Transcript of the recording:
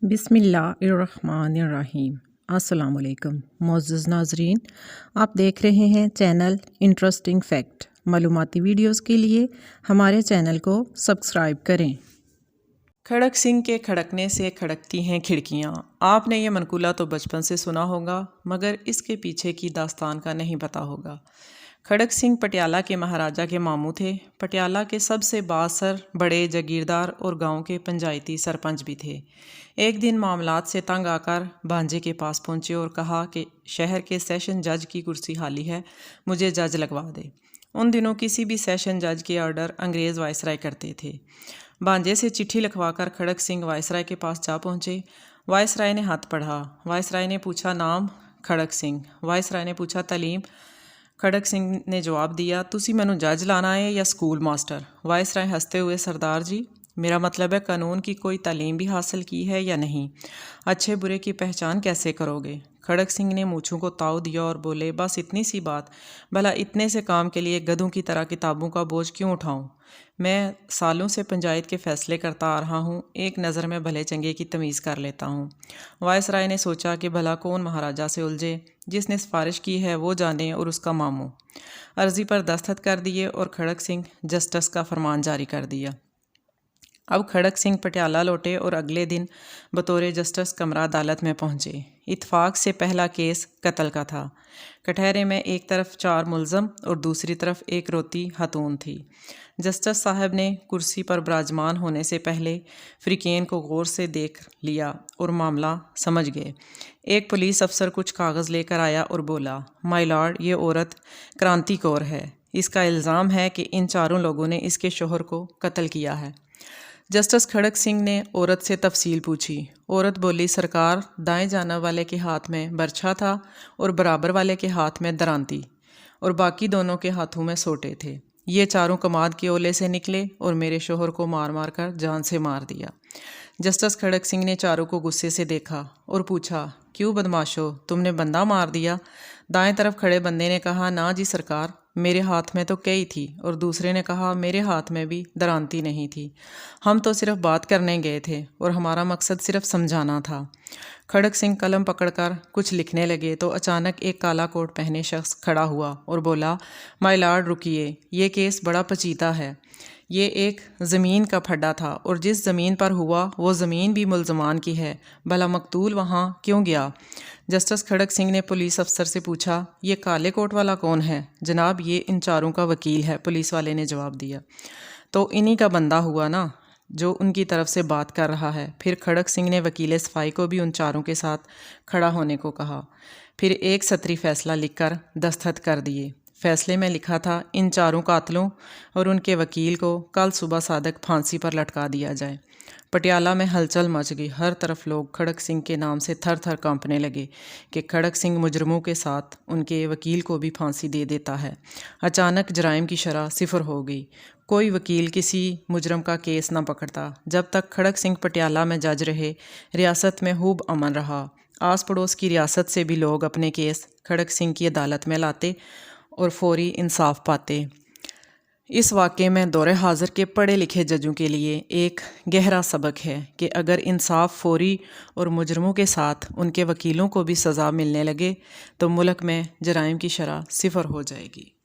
बिस्मिल्लाहिर्रहमानिर्रहीम। अस्सलाम वालेकुम मुअज़्ज़ज़ नाज़रीन, आप देख रहे हैं चैनल इंटरेस्टिंग फैक्ट। मालूमाती वीडियोस के लिए हमारे चैनल को सब्सक्राइब करें। खड़क सिंह के खड़कने से खड़कती हैं खिड़कियाँ। आपने ये मनकूला तो बचपन से सुना होगा, मगर इसके पीछे की दास्तान का नहीं पता होगा। खड़क सिंह पटियाला के महाराजा के मामू थे। पटियाला के सबसे बासर बड़े जागीरदार और गांव के पंचायती सरपंच भी थे। एक दिन मामलात से तंग आकर भांजे के पास पहुंचे और कहा कि शहर के सेशन जज की कुर्सी खाली है, मुझे जज लगवा दे। उन दिनों किसी भी सेशन जज के ऑर्डर अंग्रेज़ वायसराय करते थे। भांजे से चिट्ठी लिखवाकर खड़क सिंह वायसराय के पास जा पहुँचे। वायसराय ने हाथ पढ़ा। वायसराय ने पूछा, नाम? खड़क सिंह। वायसराय ने पूछा, तलीम? खड़क सिंह ने जवाब दिया, तुसी मैनू जज लाना है या स्कूल मास्टर? वायसराय हंसते हुए, सरदार जी, मेरा मतलब है कानून की कोई तालीम भी हासिल की है या नहीं? अच्छे बुरे की पहचान कैसे करोगे? खड़क सिंह ने मूँछों को ताव दिया और बोले, बस इतनी सी बात। भला इतने से काम के लिए गधों की तरह किताबों का बोझ क्यों उठाऊं? मैं सालों से पंचायत के फैसले करता आ रहा हूँ, एक नज़र में भले चंगे की तमीज़ कर लेता हूँ। वायसराय ने सोचा कि भला कौन महाराजा से उलझे, जिसने सिफारिश की है वो जाने और उसका मामू। अर्ज़ी पर दस्तखत कर दिए और खड़क सिंह जस्टिस का फरमान जारी कर दिया। अब खड़क सिंह पटियाला लौटे और अगले दिन बतौर जस्टिस कमरा अदालत में पहुंचे। इत्फाक से पहला केस कत्ल का था। कटहरे में एक तरफ 4 मुलज़म और दूसरी तरफ एक रोती खातून थी। जस्टिस साहब ने कुर्सी पर विराजमान होने से पहले फ़रीक़ैन को गौर से देख लिया और मामला समझ गए। एक पुलिस अफसर कुछ कागज़ लेकर आया और बोला, माय लॉर्ड, ये औरत क्रांति कौर है। इसका इल्ज़ाम है कि इन चारों लोगों ने इसके शोहर को कत्ल किया है। जस्टिस खड़क सिंह ने औरत से तफसील पूछी। औरत बोली, सरकार, दाएं जानब वाले के हाथ में बर्छा था और बराबर वाले के हाथ में दरांती और बाकी दोनों के हाथों में सोटे थे। ये चारों कमाद के ओले से निकले और मेरे शोहर को मार मार कर जान से मार दिया। जस्टिस खड़क सिंह ने चारों को गुस्से से देखा और पूछा, क्यों बदमाशो, तुमने बंदा मार दिया? दाएं तरफ खड़े बंदे ने कहा, ना जी सरकार, मेरे हाथ में तो कई थी। और दूसरे ने कहा, मेरे हाथ में भी दरांती नहीं थी। हम तो सिर्फ बात करने गए थे और हमारा मकसद सिर्फ समझाना था। खड़क सिंह कलम पकड़कर कुछ लिखने लगे तो अचानक एक काला कोट पहने शख्स खड़ा हुआ और बोला, माय लॉर्ड, रुकिए, ये केस बड़ा पेचीदा है। ये एक ज़मीन का फड्डा था और जिस ज़मीन पर हुआ वो ज़मीन भी मुल्ज़मान की है। भला मकतूल वहाँ क्यों गया? जस्टिस खड़क सिंह ने पुलिस अफसर से पूछा, ये काले कोट वाला कौन है? जनाब, ये इन चारों का वकील है, पुलिस वाले ने जवाब दिया। तो इन्हीं का बंदा हुआ ना, जो उनकी तरफ से बात कर रहा है। फिर खड़क सिंह ने वकील सफाई को भी उन चारों के साथ खड़ा होने को कहा। फिर एक सतरी फैसला लिखकर दस्तखत कर दिए। फैसले में लिखा था, इन चारों कातलों और उनके वकील को कल सुबह सादक फांसी पर लटका दिया जाए। पटियाला में हलचल मच गई। हर तरफ लोग खड़क सिंह के नाम से थर थर कांपने लगे कि खड़क सिंह मुजरमों के साथ उनके वकील को भी फांसी दे देता है। अचानक जराइम की शरह सिफर हो गई। कोई वकील किसी मुजरम का केस न पकड़ता। जब तक खड़क सिंह पटियाला में जज रहे, रियासत में खूब अमन रहा। आस पड़ोस की रियासत से भी लोग अपने केस खड़क सिंह की अदालत में लाते और फौरी इंसाफ पाते। इस वाक़े में दौरे हाज़िर के पढ़े लिखे जजों के लिए एक गहरा सबक है कि अगर इंसाफ फौरी और मुजरमों के साथ उनके वकीलों को भी सज़ा मिलने लगे तो मुल्क में जराइम की शरह सिफर हो जाएगी।